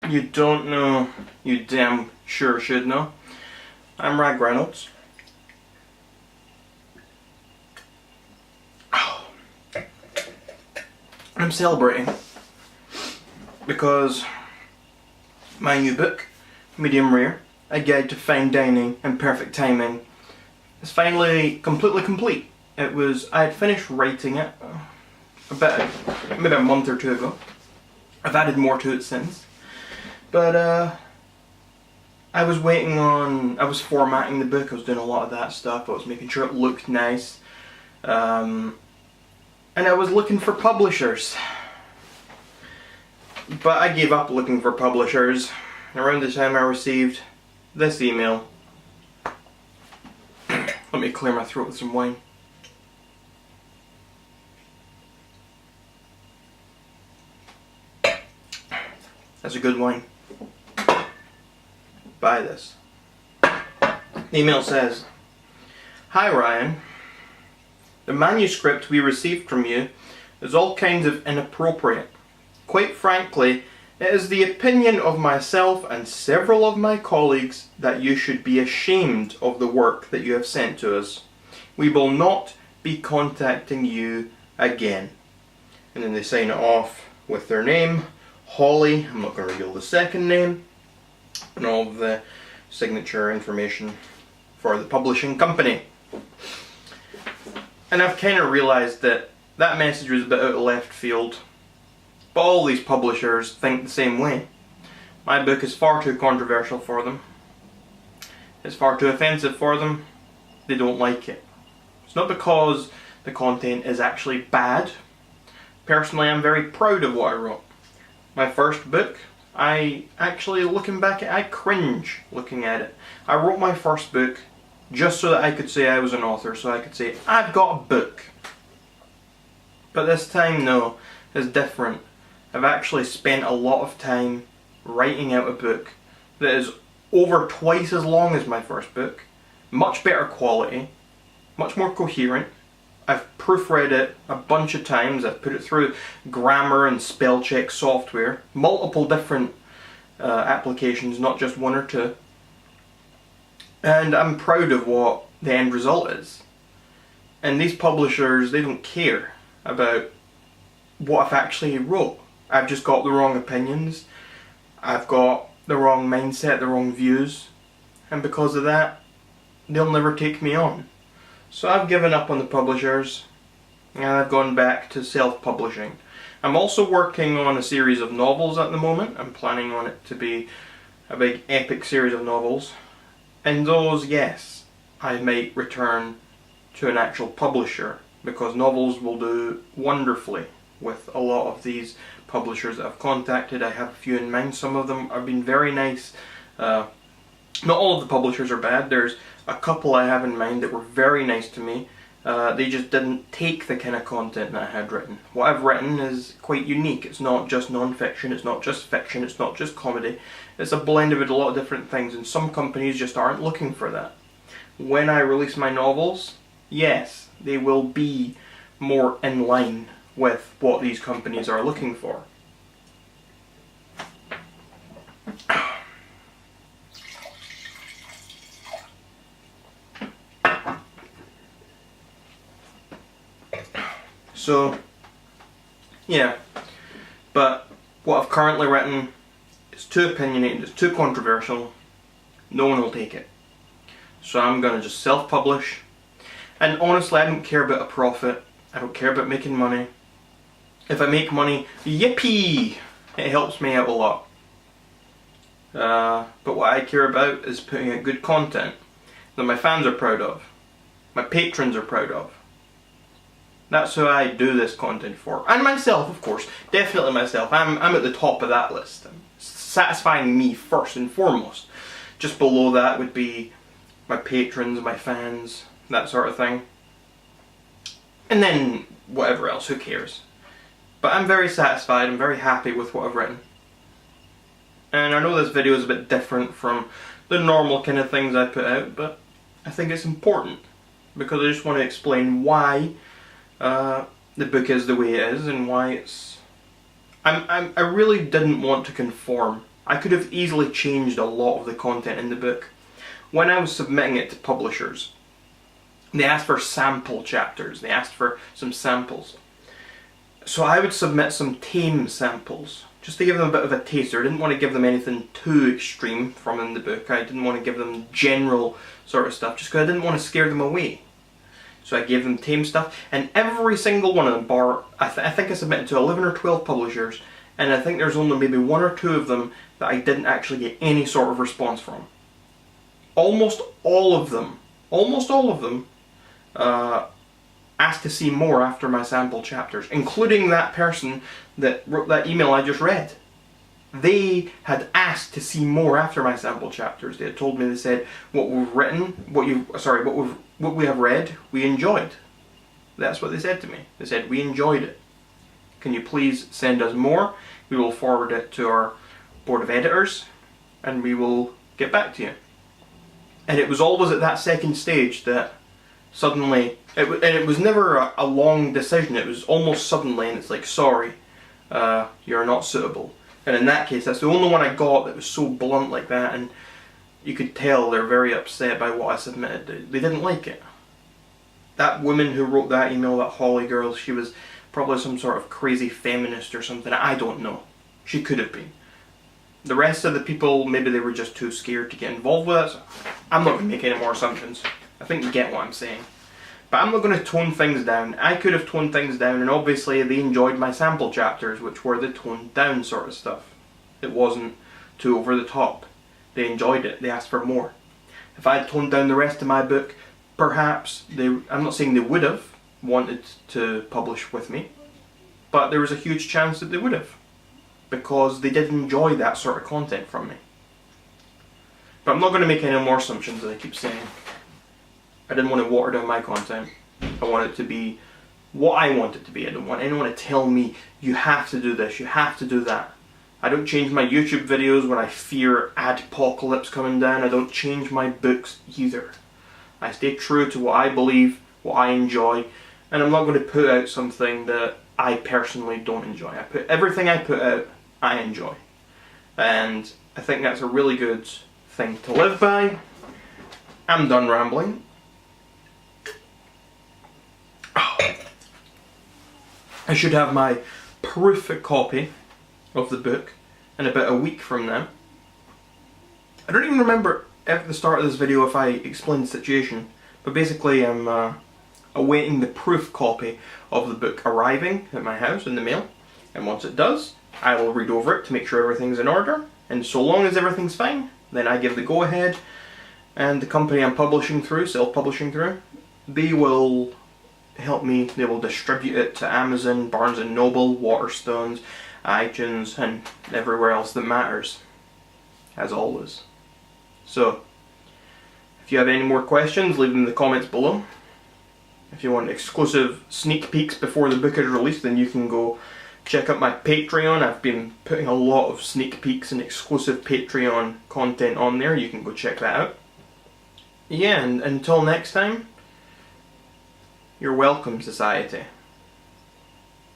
you don't know, you damn sure should know. I'm Reynolds. I'm celebrating because my new book, Medium Rare, A Guide to Fine Dining and Perfect Timing, is finally completely complete. I had finished writing it maybe a month or two ago. I've added more to it since. But I was formatting the book, I was doing a lot of that stuff, I was making sure it looked nice. And I was looking for publishers. But I gave up looking for publishers around the time I received this email. Let me clear my throat with some wine. That's a good wine. Buy this. The email says, "Hi Ryan, the manuscript we received from you is all kinds of inappropriate. Quite frankly, it is the opinion of myself and several of my colleagues that you should be ashamed of the work that you have sent to us. We will not be contacting you again." And then they sign it off with their name, Holly. I'm not going to reveal the second name, and all of the signature information for the publishing company. And I've kind of realised that that message was a bit out of left field, but all these publishers think the same way. My book is far too controversial for them. It's far too offensive for them. They don't like it. It's not because the content is actually bad. Personally, I'm very proud of what I wrote. My first book, looking back at it, I cringe looking at it. I wrote my first book just so that I could say I was an author, so I could say, I've got a book. But this time, no, it's different. I've actually spent a lot of time writing out a book that is over twice as long as my first book, much better quality, much more coherent. I've proofread it a bunch of times. I've put it through grammar and spell check software, multiple different applications, not just one or two. And I'm proud of what the end result is. And these publishers, they don't care about what I've actually wrote. I've just got the wrong opinions. I've got the wrong mindset, the wrong views. And because of that, they'll never take me on. So I've given up on the publishers, and I've gone back to self-publishing. I'm also working on a series of novels at the moment. I'm planning on it to be a big epic series of novels. And those, yes, I might return to an actual publisher, because novels will do wonderfully with a lot of these publishers that I've contacted. I have a few in mind. Some of them have been very nice. Not all of the publishers are bad. There's a couple I have in mind that were very nice to me. They just didn't take the kind of content that I had written. What I've written is quite unique. It's not just non-fiction, it's not just fiction, it's not just comedy. It's a blend of a lot of different things, and some companies just aren't looking for that. When I release my novels, yes, they will be more in line with what these companies are looking for. So, yeah, but what I've currently written is too opinionated, it's too controversial, no one will take it. So I'm going to just self-publish, and honestly I don't care about a profit, I don't care about making money. If I make money, yippee! It helps me out a lot. But what I care about is putting out good content that my fans are proud of, my patrons are proud of. That's who I do this content for. And myself, of course. Definitely myself. I'm at the top of that list. Satisfying me first and foremost. Just below that would be my patrons, my fans, that sort of thing. And then whatever else, who cares? But I'm very satisfied, I'm very happy with what I've written. And I know this video is a bit different from the normal kind of things I put out, but I think it's important. Because I just want to explain why the book is the way it is, and why it's... I really didn't want to conform I could have easily changed a lot of the content in the book. When I was submitting it to publishers, they asked for sample chapters, they asked for some samples. So I would submit some tame samples, just to give them a bit of a taster. I didn't want to give them anything too extreme from in the book. I didn't want to give them general sort of stuff, just because I didn't want to scare them away. So I gave them tame stuff, and every single one of them, I think I submitted to 11 or 12 publishers, and I think there's only maybe 1 or 2 of them that I didn't actually get any sort of response from. Almost all of them asked to see more after my sample chapters, including that person that wrote that email I just read. They had asked to see more after my sample chapters. They had told me, they said, what we have read, we enjoyed. That's what they said to me. They said, we enjoyed it. Can you please send us more? We will forward it to our board of editors, and we will get back to you. And it was always at that second stage that suddenly, and it was never a long decision, it was almost suddenly, and it's like, sorry, you're not suitable. And in that case, that's the only one I got that was so blunt like that, and you could tell they're very upset by what I submitted. They didn't like it. That woman who wrote that email, that Holly girl, she was probably some sort of crazy feminist or something. I don't know. She could have been. The rest of the people, maybe they were just too scared to get involved with it. So I'm not going to make any more assumptions. I think you get what I'm saying. But I'm not going to tone things down. I could have toned things down, and obviously they enjoyed my sample chapters, which were the toned down sort of stuff. It wasn't too over the top. They enjoyed it. They asked for more. If I had toned down the rest of my book, perhaps I'm not saying they would have wanted to publish with me, but there was a huge chance that they would have, because they did enjoy that sort of content from me. But I'm not going to make any more assumptions, as I keep saying. I didn't want to water down my content. I want it to be what I want it to be. I don't want anyone to tell me, you have to do this, you have to do that. I don't change my YouTube videos when I fear adpocalypse coming down. I don't change my books either. I stay true to what I believe, what I enjoy, and I'm not going to put out something that I personally don't enjoy. Everything I put out, I enjoy. And I think that's a really good thing to live by. I'm done rambling. I should have my proof copy of the book in about a week from now. I don't even remember at the start of this video if I explained the situation, but basically I'm awaiting the proof copy of the book arriving at my house in the mail, and once it does, I will read over it to make sure everything's in order, and so long as everything's fine, then I give the go-ahead, and the company I'm publishing through, self-publishing through, they will help me. They will distribute it to Amazon, Barnes & Noble, Waterstones, iTunes, and everywhere else that matters, as always. So, if you have any more questions, leave them in the comments below. If you want exclusive sneak peeks before the book is released, then you can go check out my Patreon. I've been putting a lot of sneak peeks and exclusive Patreon content on there. You can go check that out. Yeah, and until next time, you're welcome, society.